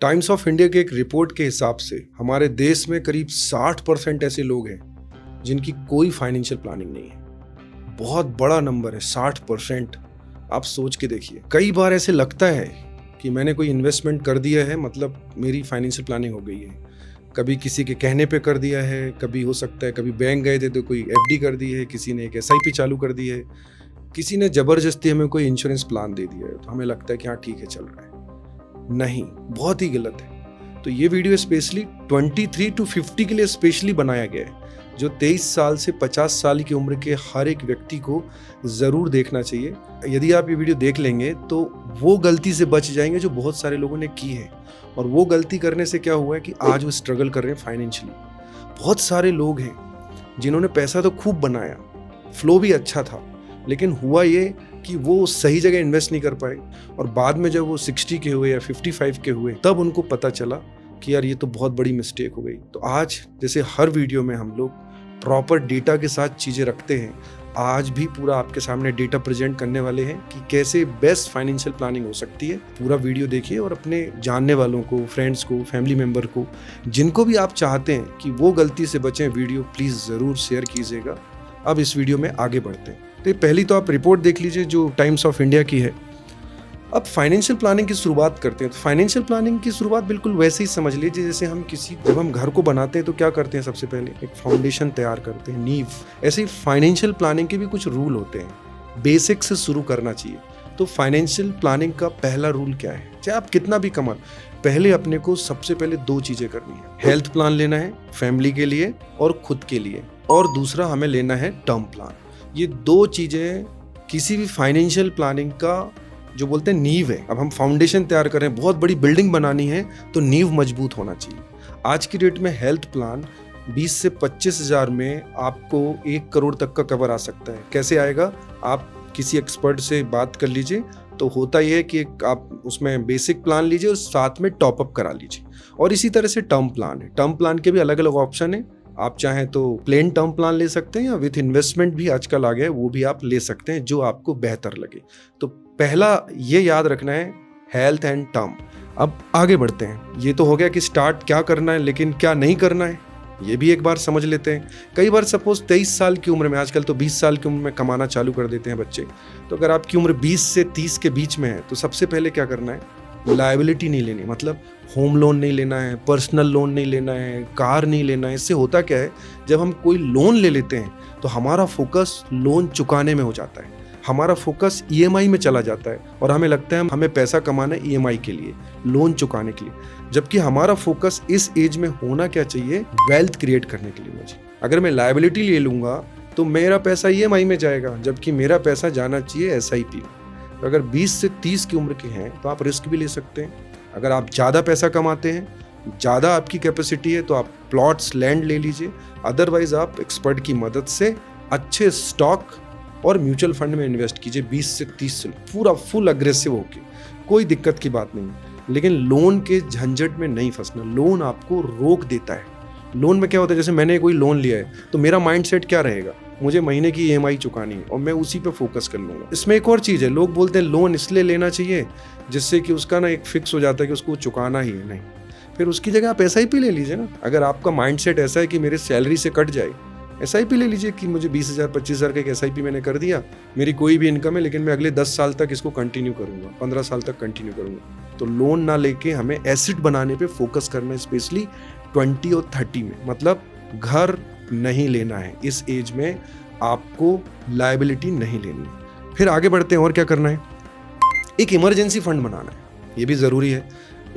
Times of India के एक report के हिसाब से हमारे देश में करीब 60% ऐसे लोग हैं जिनकी कोई फाइनेंशियल प्लानिंग नहीं है। बहुत बड़ा नंबर है 60%। आप सोच के देखिए, कई बार ऐसे लगता है कि मैंने कोई इन्वेस्टमेंट कर दिया है, मतलब मेरी फाइनेंशियल प्लानिंग हो गई है। कभी किसी के कहने पे कर दिया है, कभी हो सकता है कभी बैंक गए थे तो कोई एफडी कर दी है, किसी ने एक एसआईपी चालू कर दी है, किसी ने ज़बरदस्ती हमें कोई इंश्योरेंस प्लान दे दिया है, तो हमें लगता है कि हाँ ठीक है चल रहा है। नहीं, बहुत ही गलत है। तो ये वीडियो स्पेशली 23 to 50 के लिए स्पेशली बनाया गया है, जो 23 साल से 50 साल की उम्र के हर एक व्यक्ति को ज़रूर देखना चाहिए। यदि आप ये वीडियो देख लेंगे तो वो गलती से बच जाएंगे जो बहुत सारे लोगों ने की है। और वो गलती करने से क्या हुआ है कि आज वो स्ट्रगल कर रहे हैं फाइनेंशियली। बहुत सारे लोग हैं जिन्होंने पैसा तो खूब बनाया, फ्लो भी अच्छा था, लेकिन हुआ ये कि वो सही जगह इन्वेस्ट नहीं कर पाए, और बाद में जब वो 60 के हुए या 55 के हुए तब उनको पता चला कि यार ये तो बहुत बड़ी मिस्टेक हो गई। तो आज जैसे हर वीडियो में हम लोग प्रॉपर डेटा के साथ चीज़ें रखते हैं, आज भी पूरा आपके सामने डेटा प्रेजेंट करने वाले हैं कि कैसे बेस्ट फाइनेंशियल प्लानिंग हो सकती है। पूरा वीडियो देखिए और अपने जानने वालों को, फ्रेंड्स को, फैमिली मेम्बर को, जिनको भी आप चाहते हैं कि वो गलती से बचें, वीडियो प्लीज़ ज़रूर शेयर कीजिएगा। अब इस वीडियो में आगे बढ़ते हैं। तो पहली तो आप रिपोर्ट देख लीजिए जो टाइम्स ऑफ इंडिया की है। अब फाइनेंशियल प्लानिंग की शुरुआत करते हैं तो फाइनेंशियल प्लानिंग की शुरुआत बिल्कुल वैसे ही समझ लीजिए जैसे जब हम घर को बनाते हैं तो क्या करते हैं, सबसे पहले एक फाउंडेशन तैयार करते हैं, नींव। ऐसे ही फाइनेंशियल प्लानिंग के भी कुछ रूल होते हैं, बेसिक से शुरू करना चाहिए। तो फाइनेंशियल प्लानिंग का पहला रूल क्या है, चाहे आप कितना भी कमा, पहले अपने को सबसे पहले 2 चीज़ें करनी है। हेल्थ प्लान लेना है फैमिली के लिए और खुद के लिए, और दूसरा हमें लेना है टर्म प्लान। ये 2 चीज़ें किसी भी फाइनेंशियल प्लानिंग का जो बोलते हैं नींव है। अब हम फाउंडेशन तैयार कर रहे हैं, बहुत बड़ी बिल्डिंग बनानी है तो नींव मजबूत होना चाहिए। आज की डेट में हेल्थ प्लान 20 से 25 हज़ार में आपको 1 करोड़ तक का कवर आ सकता है। कैसे आएगा, आप किसी एक्सपर्ट से बात कर लीजिए। तो होता यह है कि आप उसमें बेसिक प्लान लीजिए और साथ में टॉपअप करा लीजिए। और इसी तरह से टर्म प्लान है, टर्म प्लान के भी अलग अलग ऑप्शन है। आप चाहें तो प्लेन टर्म प्लान ले सकते हैं या विथ इन्वेस्टमेंट भी आजकल आ गया है, वो भी आप ले सकते हैं जो आपको बेहतर लगे। तो पहला ये याद रखना है, हेल्थ एंड टर्म। अब आगे बढ़ते हैं। ये तो हो गया कि स्टार्ट क्या करना है, लेकिन क्या नहीं करना है ये भी एक बार समझ लेते हैं। कई बार सपोज 23 साल की उम्र में, आजकल तो 20 साल की उम्र में कमाना चालू कर देते हैं बच्चे। तो अगर आपकी उम्र 20 से 30 के बीच में है तो सबसे पहले क्या करना है, लायबिलिटी नहीं लेनी। मतलब होम लोन नहीं लेना है, पर्सनल लोन नहीं लेना है, कार नहीं लेना है। इससे होता क्या है, जब हम कोई लोन ले लेते हैं तो हमारा फोकस लोन चुकाने में हो जाता है, हमारा फोकस ईएमआई में चला जाता है, और हमें लगता है हमें पैसा कमाना है ईएमआई के लिए, लोन चुकाने के लिए। जबकि हमारा फोकस इस एज में होना क्या चाहिए, वेल्थ क्रिएट करने के लिए। मुझे अगर मैं लायबिलिटी ले लूँगा तो मेरा पैसा ईएमआई में जाएगा, जबकि मेरा पैसा जाना चाहिए एसआईपी में। तो अगर 20 से 30 की उम्र के हैं तो आप रिस्क भी ले सकते हैं। अगर आप ज़्यादा पैसा कमाते हैं, ज़्यादा आपकी कैपेसिटी है, तो आप प्लॉट्स, लैंड ले लीजिए। अदरवाइज आप एक्सपर्ट की मदद से अच्छे स्टॉक और म्यूचुअल फंड में इन्वेस्ट कीजिए। 20 से 30 से पूरा फुल अग्रेसिव होके, कोई दिक्कत की बात नहीं। लेकिन लोन के झंझट में नहीं फंसना, लोन आपको रोक देता है। लोन में क्या होता है, जैसे मैंने कोई लोन लिया है तो मेरा माइंडसेट क्या रहेगा, मुझे महीने की ईएमआई चुकानी है और मैं उसी पे फोकस कर लूँगा। इसमें एक और चीज़ है, लोग बोलते हैं लोन इसलिए लेना चाहिए जिससे कि उसका ना एक फिक्स हो जाता है कि उसको चुकाना ही है। नहीं, फिर उसकी जगह आप एसआईपी ले लीजिए ना। अगर आपका माइंडसेट ऐसा है कि मेरे सैलरी से कट जाए, एसआईपी ले लीजिए कि मुझे 20,000 25,000 का एक एसआईपी मैंने कर दिया, मेरी कोई भी इनकम है लेकिन मैं अगले 10 साल तक इसको कंटिन्यू करूँगा, 15 साल तक कंटिन्यू करूँगा। तो लोन ना लेके हमें एसेट बनाने पे फोकस करना है, स्पेशली 20 और 30 में। मतलब घर नहीं लेना है इस एज में, आपको लायबिलिटी नहीं लेनी है। फिर आगे बढ़ते हैं, और क्या करना है, एक इमरजेंसी फंड बनाना है, ये भी ज़रूरी है।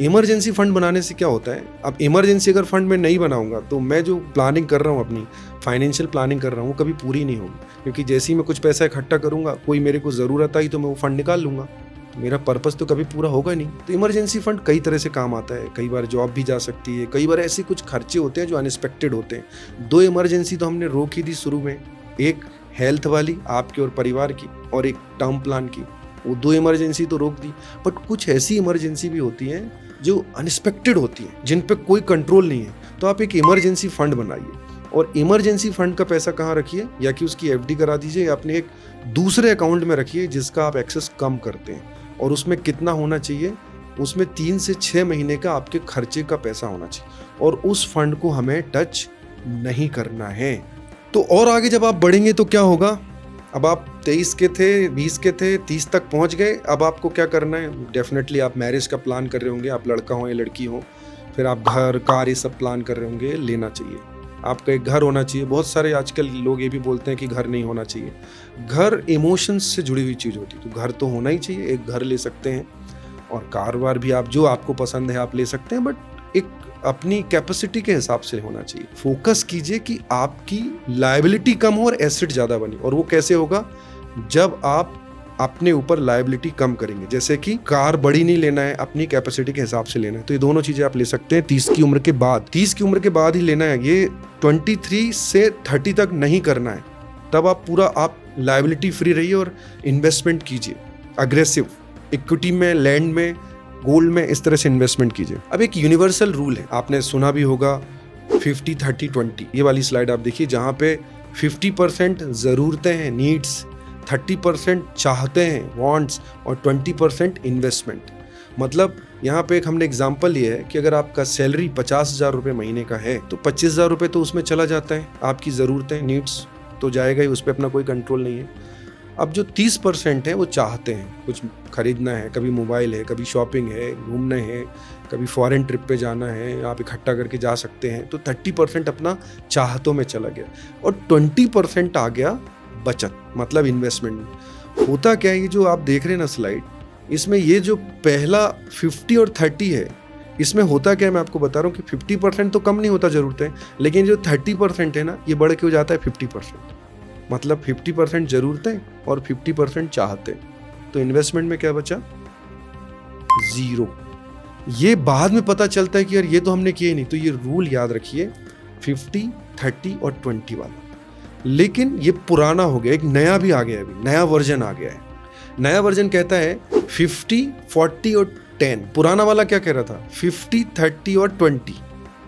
इमरजेंसी फंड बनाने से क्या होता है, अब इमरजेंसी अगर फंड में नहीं बनाऊंगा तो मैं जो प्लानिंग कर रहा हूँ, अपनी फाइनेंशियल प्लानिंग कर रहा हूँ, कभी पूरी नहीं होगी। क्योंकि जैसे ही मैं कुछ पैसा इकट्ठा करूँगा, कोई मेरे को ज़रूरत आई तो मैं वो फंड निकाल लूँगा, मेरा पर्पस तो कभी पूरा होगा नहीं। तो इमरजेंसी फंड कई तरह से काम आता है, कई बार जॉब भी जा सकती है, कई बार ऐसे कुछ खर्चे होते हैं जो अनएक्सपेक्टेड होते हैं। 2 इमरजेंसी तो हमने रोक ही दी शुरू में, एक हेल्थ वाली आपके और परिवार की, और एक टर्म प्लान की। वो 2 इमरजेंसी तो रोक दी, बट कुछ ऐसी इमरजेंसी भी होती हैं जो अनएक्सपेक्टेड होती हैं, जिन पे कोई कंट्रोल नहीं है। तो आप एक इमरजेंसी फंड बनाइए, और इमरजेंसी फंड का पैसा कहाँ रखिए, या कि उसकी एफडी करा दीजिए या अपने एक दूसरे अकाउंट में रखिए जिसका आप एक्सेस कम करते हैं। और उसमें कितना होना चाहिए, उसमें 3 से 6 महीने का आपके खर्चे का पैसा होना चाहिए और उस फंड को हमें टच नहीं करना है। तो और आगे जब आप बढ़ेंगे तो क्या होगा, अब आप 23 के थे, 20 के थे, 30 तक पहुंच गए, अब आपको क्या करना है, डेफिनेटली आप मैरिज का प्लान कर रहे होंगे, आप लड़का हो या लड़की हो, फिर आप घर कार ये सब प्लान कर रहे होंगे, लेना चाहिए आपका एक घर होना चाहिए। बहुत सारे आजकल लोग ये भी बोलते हैं कि घर नहीं होना चाहिए, घर इमोशंस से जुड़ी हुई चीज़ होती है, तो घर तो होना ही चाहिए। एक घर ले सकते हैं और कार वार भी आप जो आपको पसंद है आप ले सकते हैं, बट एक अपनी कैपेसिटी के हिसाब से होना चाहिए। फोकस कीजिए कि आपकी लायबिलिटी कम हो और एसेट ज़्यादा बने, और वो कैसे होगा, जब आप अपने ऊपर लायबिलिटी कम करेंगे। जैसे कि कार बड़ी नहीं लेना है, अपनी कैपेसिटी के हिसाब से लेना है, तो ये दोनों चीज़ें आप ले सकते हैं 30 की उम्र के बाद। 30 की उम्र के बाद ही लेना है, ये 23 से 30 तक नहीं करना है। तब आप पूरा आप लायबिलिटी फ्री रहिए और इन्वेस्टमेंट कीजिए, अग्रेसिव इक्विटी में, लैंड में, गोल्ड में, इस तरह से इन्वेस्टमेंट कीजिए। अब एक यूनिवर्सल रूल है, आपने सुना भी होगा 50-30-20। ये वाली स्लाइड आप देखिए, जहाँ पे 50% ज़रूरतें हैं, नीड्स, 30% चाहते हैं, वांट्स, और 20% इन्वेस्टमेंट। मतलब यहाँ पे एक हमने एग्जांपल लिया है कि अगर आपका सैलरी 50,000 रुपये महीने का है तो 25,000 रुपये तो उसमें चला जाता है, आपकी ज़रूरतें, नीड्स तो जाएगा ही, उस पर अपना कोई कंट्रोल नहीं है। अब जो 30% है वो चाहते हैं, कुछ खरीदना है, कभी मोबाइल है, कभी शॉपिंग है, घूमना है, कभी फॉरेन ट्रिप पे जाना है, आप इकट्ठा करके जा सकते हैं, तो 30% अपना चाहतों में चला गया और 20% आ गया बचत, मतलब इन्वेस्टमेंट। होता क्या है, ये जो आप देख रहे हैं ना स्लाइड, इसमें ये जो पहला 50 और 30 है, इसमें होता क्या है मैं आपको बता रहा हूँ कि 50% तो कम नहीं होता ज़रूरतें, लेकिन जो 30% है ना, ये बढ़ के हो जाता है 50%। मतलब 50% ज़रूरतें और 50% चाहते, तो इन्वेस्टमेंट में क्या बचा, 0। ये बाद में पता चलता है कि यार ये तो हमने किया ही नहीं। तो ये रूल याद रखिए, 50, 30 और 20 वाला। लेकिन ये पुराना हो गया, एक नया भी आ गया है, अभी नया वर्जन आ गया है। नया वर्जन कहता है 50, 40 और 10। पुराना वाला क्या कह रहा था, 50, 30 और 20।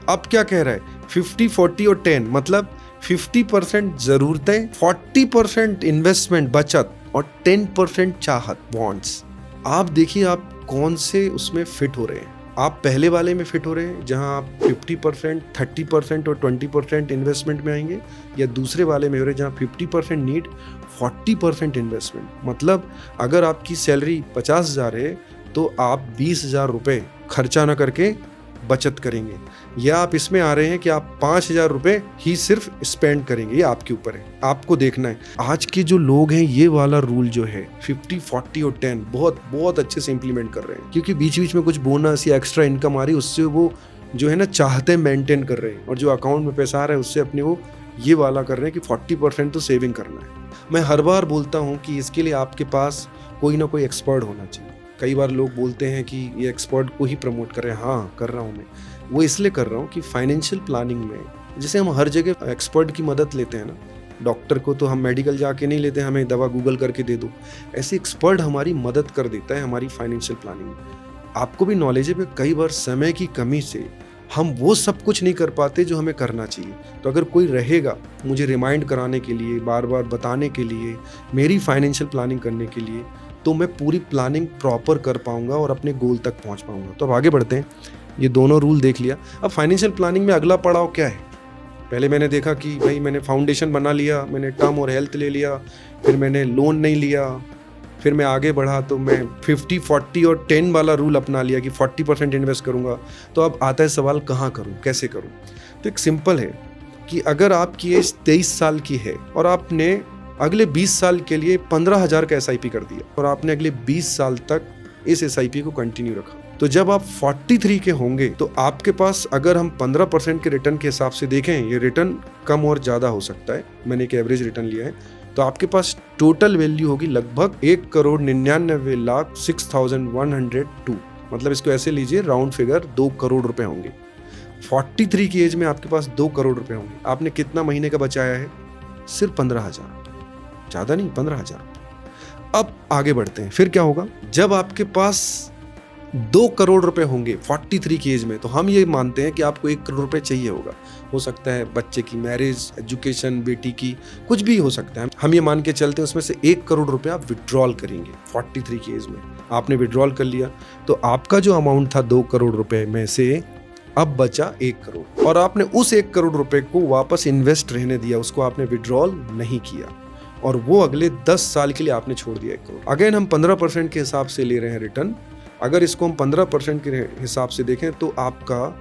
अब क्या कह रहा है, 50, 40 और 10। मतलब 50% ज़रूरतें, 40% इन्वेस्टमेंट, बचत, और 10% चाहत, वांट्स। आप देखिए आप कौन से उसमें फिट हो रहे हैं। आप पहले वाले में फिट हो रहे हैं जहां आप 50%, 30% और 20% इन्वेस्टमेंट में आएंगे, या दूसरे वाले में हो रहे हैं जहां 50% नीड, 40% इन्वेस्टमेंट। मतलब अगर आपकी सैलरी 50,000 है तो आप 20,000 रुपये खर्चा ना करके बचत करेंगे, या आप इसमें आ रहे हैं कि आप 5,000 रुपये ही सिर्फ स्पेंड करेंगे। ये आपके ऊपर है, आपको देखना है। आज के जो लोग हैं ये वाला रूल जो है 50, 40 और 10 बहुत बहुत अच्छे से इंप्लीमेंट कर रहे हैं, क्योंकि बीच बीच में कुछ बोनस या एक्स्ट्रा इनकम आ रही है, उससे वो जो है ना चाहते मेंटेन कर रहे हैं, और जो अकाउंट में पैसा आ रहा है उससे अपने वो ये वाला कर रहे हैं कि 40% तो सेविंग करना है। मैं हर बार बोलता हूँ कि इसके लिए आपके पास कोई ना कोई एक्सपर्ट होना चाहिए। कई बार लोग बोलते हैं कि ये एक्सपर्ट को ही प्रमोट कर रहे हैं, हाँ कर रहा हूँ मैं। वो इसलिए कर रहा हूँ कि फाइनेंशियल प्लानिंग में जैसे हम हर जगह एक्सपर्ट की मदद लेते हैं ना, डॉक्टर को तो हम मेडिकल जाके नहीं लेते, हमें दवा गूगल करके दे दो, ऐसे एक्सपर्ट हमारी मदद कर देता है हमारी फाइनेंशियल प्लानिंग में। आपको भी नॉलेज है, कई बार समय की कमी से हम वो सब कुछ नहीं कर पाते जो हमें करना चाहिए। तो अगर कोई रहेगा मुझे रिमाइंड कराने के लिए, बार बार बताने के लिए, मेरी फाइनेंशियल प्लानिंग करने के लिए, तो मैं पूरी प्लानिंग प्रॉपर कर पाऊंगा और अपने गोल तक पहुंच पाऊंगा। तो अब आगे बढ़ते हैं। ये दोनों रूल देख लिया। अब फाइनेंशियल प्लानिंग में अगला पड़ाव क्या है। पहले मैंने देखा कि भाई मैंने फाउंडेशन बना लिया, मैंने टर्म और हेल्थ ले लिया, फिर मैंने लोन नहीं लिया, फिर मैं आगे बढ़ा तो मैं 50, 40 और 10 वाला रूल अपना लिया कि 40% इन्वेस्ट करूंगा। तो अब आता है सवाल, कहाँ करूं, कैसे करूं। तो एक सिंपल है कि अगर आपकी एज 23 साल की है और आपने अगले 20 साल के लिए 15,000 का SIP कर दिया और आपने अगले 20 साल तक इस SIP को कंटिन्यू रखा, तो जब आप 43 के होंगे तो आपके पास, अगर हम 15% के रिटर्न के हिसाब से देखें, ये रिटर्न कम और ज़्यादा हो सकता है, मैंने एक एवरेज रिटर्न लिया है, तो आपके पास टोटल वैल्यू होगी लगभग 1,99,06,102। मतलब इसको ऐसे लीजिए, राउंड फिगर 2 करोड़ रुपए होंगे। 43 की एज में आपके पास 2 करोड़ रुपए होंगे। आपने कितना महीने का बचाया है, सिर्फ 15,000, ज़्यादा नहीं, 15,000। अब आगे बढ़ते हैं। फिर क्या होगा, जब आपके पास 2 करोड़ रुपए होंगे 43 की एज में, तो हम ये मानते हैं कि आपको 1 करोड़ रुपए चाहिए होगा। हो सकता है बच्चे की मैरिज, एजुकेशन, बेटी की, कुछ भी हो सकता है। हम ये मान के चलते हैं उसमें से 1 करोड़ रुपए आप विड्रॉल करेंगे 43 की एज में। आपने विड्रॉल कर लिया तो आपका जो अमाउंट था 2 करोड़ रुपए में से अब बचा 1 करोड़, और आपने उस 1 करोड़ रुपए को वापस इन्वेस्ट रहने दिया, उसको आपने विड्रॉल नहीं किया, और वो अगले 10 साल के लिए आपने छोड़ दिया 1 करोड़। अगेन हम 15% के हिसाब से ले रहे हैं रिटर्न। अगर इसको हम 15% के हिसाब से देखें तो आपका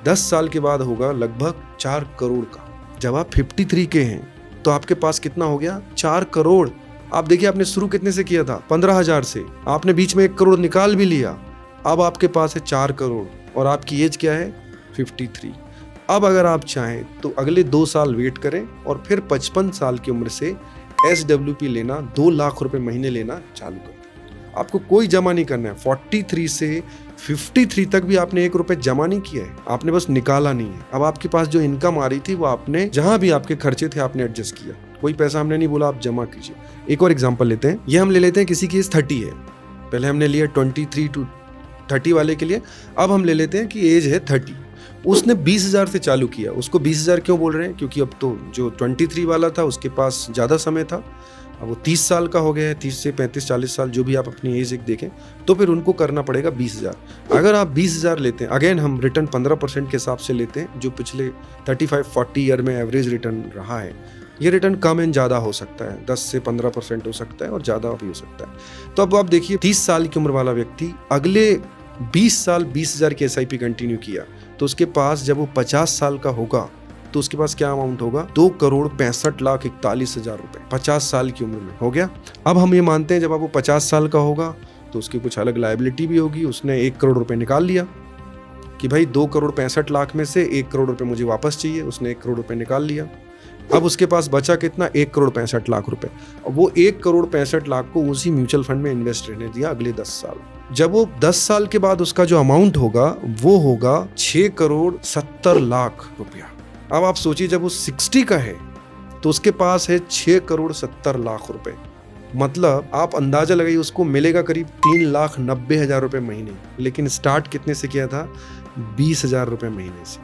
10 साल के बाद होगा लगभग 4 करोड़ का। जब आप 53 के हैं तो आपके पास कितना हो गया? 4 करोड़। आप देखिए आपने शुरू कितने से किया था? 15,000 से। आपने बीच में 1 करोड़ निकाल भी लिया, अब आपके पास है 4 करोड़, और आपकी एज क्या है? 53। अब अगर आप चाहें तो अगले 2 साल वेट करें और फिर 55 साल की उम्र से SWP लेना, 2 लाख रुपए महीने लेना चालू कर दें। आपको कोई जमा नहीं करना है। 43 से 53 तक भी आपने 1 रुपए जमा नहीं किया है, आपने बस निकाला नहीं है। अब आपके पास जो इनकम आ रही थी वो आपने, जहां भी आपके खर्चे थे आपने एडजस्ट किया, कोई पैसा हमने नहीं बोला आप जमा कीजिए। एक और एग्जांपल लेते हैं, ये हम ले लेते हैं किसी की एज 30 है। पहले हमने लिया 23 to 30 वाले के लिए, अब हम ले लेते हैं कि एज है 30। उसने 20,000 से चालू किया। उसको 20,000 क्यों बोल रहे हैं? क्योंकि अब तो जो 23 वाला था उसके पास ज़्यादा समय था, अब वो 30 साल का हो गया है, 30 से 35-40 साल, जो भी आप अपनी एज एक देखें, तो फिर उनको करना पड़ेगा 20,000। अगर आप 20,000 लेते हैं, अगेन हम रिटर्न 15% के हिसाब से लेते हैं, जो पिछले 35-40 ईयर में एवरेज रिटर्न रहा है। ये रिटर्न कम एंड ज़्यादा हो सकता है, 10 से 15% हो सकता है और ज़्यादा भी हो सकता है। तो अब आप देखिए 30 साल की उम्र वाला व्यक्ति अगले 20 साल 20,000 की SIP कंटिन्यू किया, तो उसके पास जब वो 50 साल का होगा तो उसके पास क्या अमाउंट होगा? 2,65,41,000 रुपए 50 साल की उम्र में हो गया। अब हम ये मानते हैं जब अब वो 50 साल का होगा तो उसकी कुछ अलग लायबिलिटी भी होगी। उसने 1 करोड़ रुपए निकाल लिया कि भाई 2,65,00,000 में से 1 करोड़ रुपए मुझे वापस चाहिए। उसने 1 करोड़ रुपए निकाल लिया। अब उसके पास बचा कितना? 1,65,00,000 रुपए। अब वो 1,65,00,000 को उसी म्यूचुअल फंड में इन्वेस्ट रहने दिया अगले 10 साल। जब वो 10 साल के बाद उसका जो अमाउंट होगा वो होगा 6,70,00,000 रुपया। अब आप सोचिए जब वो 60 का है तो उसके पास है 6,70,00,000 रुपए। मतलब आप अंदाजा लगाइए उसको मिलेगा करीब 3,90,000 रुपए महीने। लेकिन स्टार्ट कितने से किया था? 20,000 रुपए महीने से।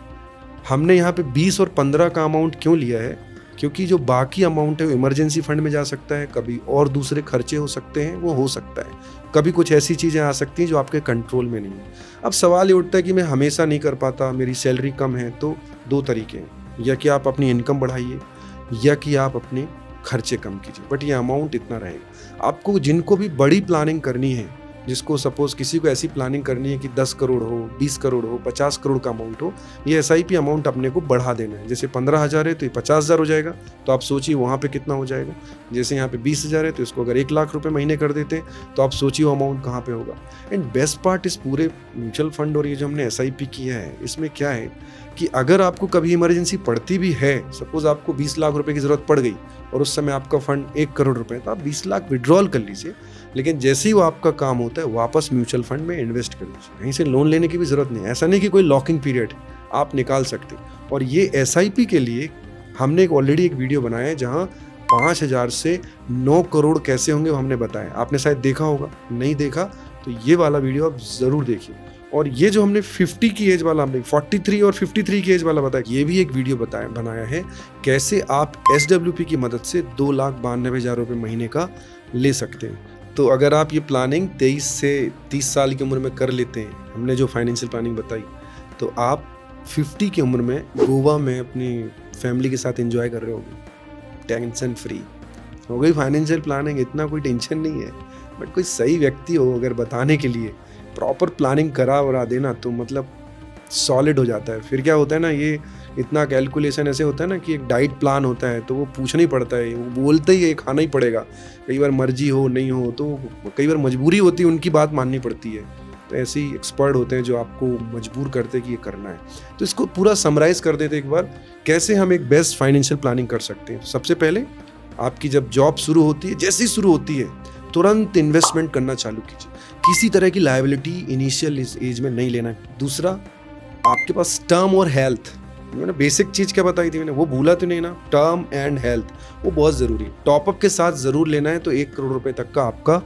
हमने यहाँ पे 20 और 15 का अमाउंट क्यों लिया है? क्योंकि जो बाकी अमाउंट है वो इमरजेंसी फंड में जा सकता है, कभी और दूसरे खर्चे हो सकते हैं, वो हो सकता है, कभी कुछ ऐसी चीज़ें आ सकती हैं जो आपके कंट्रोल में नहीं है। अब सवाल ये उठता है कि मैं हमेशा नहीं कर पाता, मेरी सैलरी कम है, तो 2 तरीके हैं, या कि आप अपनी इनकम बढ़ाइए या कि आप अपने खर्चे कम कीजिए, बट ये अमाउंट इतना रहेगा। आपको जिनको भी बड़ी प्लानिंग करनी है, जिसको सपोज किसी को ऐसी प्लानिंग करनी है कि 10 करोड़ हो, 20 करोड़ हो, 50 करोड़ का अमाउंट हो, ये SIP अमाउंट अपने को बढ़ा देना है। जैसे 15,000 है तो ये 50,000 हो जाएगा, तो आप सोचिए वहाँ पे कितना हो जाएगा। जैसे यहाँ पे 20,000 है तो इसको अगर 1 लाख रुपए महीने कर देते हैं तो आप सोचिए वो अमाउंट कहाँ पे होगा। एंड बेस्ट पार्ट इस पूरे म्यूचुअल फंड और ये जो हमने SIP किया है, इसमें क्या है कि अगर आपको कभी इमरजेंसी पड़ती भी है, सपोज आपको 20 लाख रुपए की जरूरत पड़ गई और उस समय आपका फंड 1 करोड़ रुपए, तो आप 20 लाख विड्रॉल कर लीजिए। लेकिन जैसे ही वो आपका काम होता है वापस म्यूचुअल फंड में इन्वेस्ट कर लीजिए। कहीं से लोन लेने की भी जरूरत नहीं है। ऐसा नहीं कि कोई लॉकिंग पीरियड है, आप निकाल सकते। और ये SIP के लिए हमने ऑलरेडी एक वीडियो बनाया है जहाँ 5,000 से 9 करोड़ कैसे होंगे वो हमने बताया। आपने शायद देखा होगा, नहीं देखा तो ये वाला वीडियो आप जरूर देखिए। और ये जो हमने 50 की एज वाला, हमने 43 और 53 की एज वाला बताया, ये भी एक वीडियो बनाया है कैसे आप SWP की मदद से 2,92,000 रुपये महीने का ले सकते हैं। तो अगर आप ये प्लानिंग 23 से 30 साल की उम्र में कर लेते हैं, हमने जो फाइनेंशियल प्लानिंग बताई, तो आप 50 की उम्र में गोवा में अपनी फैमिली के साथ एंजॉय कर रहे होंगे, टेंशन फ्री हो गई फाइनेंशियल प्लानिंग। इतना कोई टेंशन नहीं है। बट कोई सही व्यक्ति हो अगर बताने के लिए, प्रॉपर प्लानिंग करा देना, तो मतलब सॉलिड हो जाता है। फिर क्या होता है ना, ये इतना कैलकुलेशन ऐसे होता है ना कि एक डाइट प्लान होता है तो वो पूछना ही पड़ता है, वो बोलते ही ये खाना ही पड़ेगा। कई बार मर्जी हो नहीं हो तो कई बार मजबूरी होती है, उनकी बात माननी पड़ती है। तो ऐसे ही एक्सपर्ट होते हैं जो आपको मजबूर करते हैं कि ये करना है। तो इसको पूरा समराइज कर देते एक बार, कैसे हम एक बेस्ट फाइनेंशियल प्लानिंग कर सकते हैं। सबसे पहले आपकी जब जॉब शुरू होती है, जैसी शुरू होती है तुरंत इन्वेस्टमेंट करना चालू कीजिए। किसी तरह की लायबिलिटी इनिशियल इस एज में नहीं लेना। दूसरा, आपके पास टर्म और हेल्थ, मैंने बेसिक चीज क्या बताई थी, मैंने वो भूला तो नहीं ना, टर्म एंड हेल्थ वो बहुत जरूरी है। टॉपअप के साथ जरूर लेना है, तो 1 करोड़ रुपए तक का आपका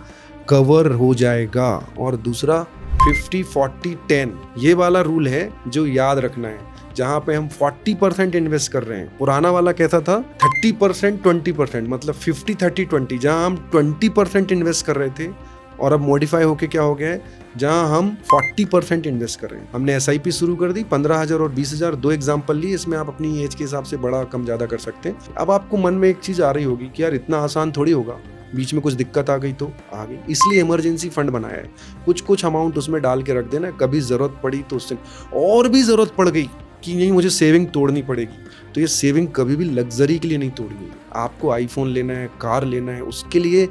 कवर हो जाएगा। और दूसरा, 50-40-10 ये वाला रूल है जो याद रखना है, जहां पे हम 40% इन्वेस्ट कर रहे हैं। पुराना वाला कहता था 30% 20%, मतलब 50-30-20, जहां हम 20% इन्वेस्ट कर रहे थे और अब मॉडिफाई होके क्या हो गया है, जहां हम 40% इन्वेस्ट कर रहे हैं। हमने SIP शुरू कर दी, 15,000 और 20,000 दो एग्जाम्पल लिए, इसमें आप अपनी एज के हिसाब से बड़ा कम ज़्यादा कर सकते हैं। अब आपको मन में एक चीज़ आ रही होगी कि यार इतना आसान थोड़ी होगा, बीच में कुछ दिक्कत आ गई तो आ गई, इसलिए इमरजेंसी फंड बनाया है। कुछ अमाउंट उसमें डाल के रख देना, कभी ज़रूरत पड़ी तो उससे और भी ज़रूरत पड़ गई कि नहीं मुझे सेविंग तोड़नी पड़ेगी, तो ये सेविंग कभी भी लग्जरी के लिए नहीं तोड़नी है। आपको आईफोन लेना है, कार लेना है, उसके लिए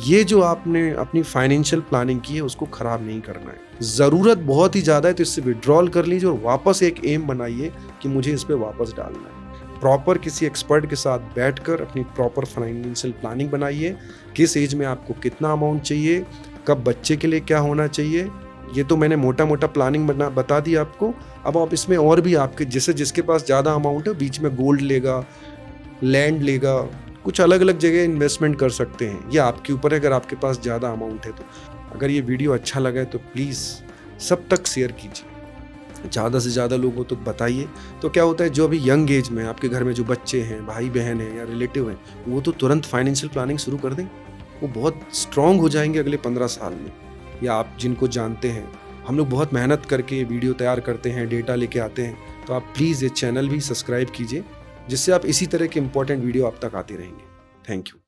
ये जो आपने अपनी फाइनेंशियल प्लानिंग की है उसको खराब नहीं करना है। ज़रूरत बहुत ही ज़्यादा है तो इससे विड्रॉल कर लीजिए और वापस एक एम बनाइए कि मुझे इस पर वापस डालना है। प्रॉपर किसी एक्सपर्ट के साथ बैठकर अपनी प्रॉपर फाइनेंशियल प्लानिंग बनाइए। किस एज में आपको कितना अमाउंट चाहिए, कब बच्चे के लिए क्या होना चाहिए, ये तो मैंने मोटा मोटा प्लानिंग बता दी आपको। अब आप इसमें और भी आपके जैसे जिसके पास ज़्यादा अमाउंट है बीच में गोल्ड लेगा, लैंड लेगा, कुछ अलग अलग जगह इन्वेस्टमेंट कर सकते हैं, ये आपके ऊपर है अगर आपके पास ज़्यादा अमाउंट है तो। अगर ये वीडियो अच्छा लगा है तो प्लीज़ सब तक शेयर कीजिए, ज़्यादा से ज़्यादा लोगों तक बताइए। तो क्या होता है, जो अभी यंग एज में आपके घर में जो बच्चे हैं, भाई बहन हैं या रिलेटिव हैं, वो तो तुरंत फाइनेंशियल प्लानिंग शुरू कर दें, वो बहुत स्ट्रॉन्ग हो जाएंगे अगले 15 साल में। या आप जिनको जानते हैं, हम लोग बहुत मेहनत करके वीडियो तैयार करते हैं, डेटा लेके आते हैं, तो आप प्लीज़ ये चैनल भी सब्सक्राइब कीजिए, जिससे आप इसी तरह के इंपॉर्टेंट वीडियो आप तक आते रहेंगे। Thank you.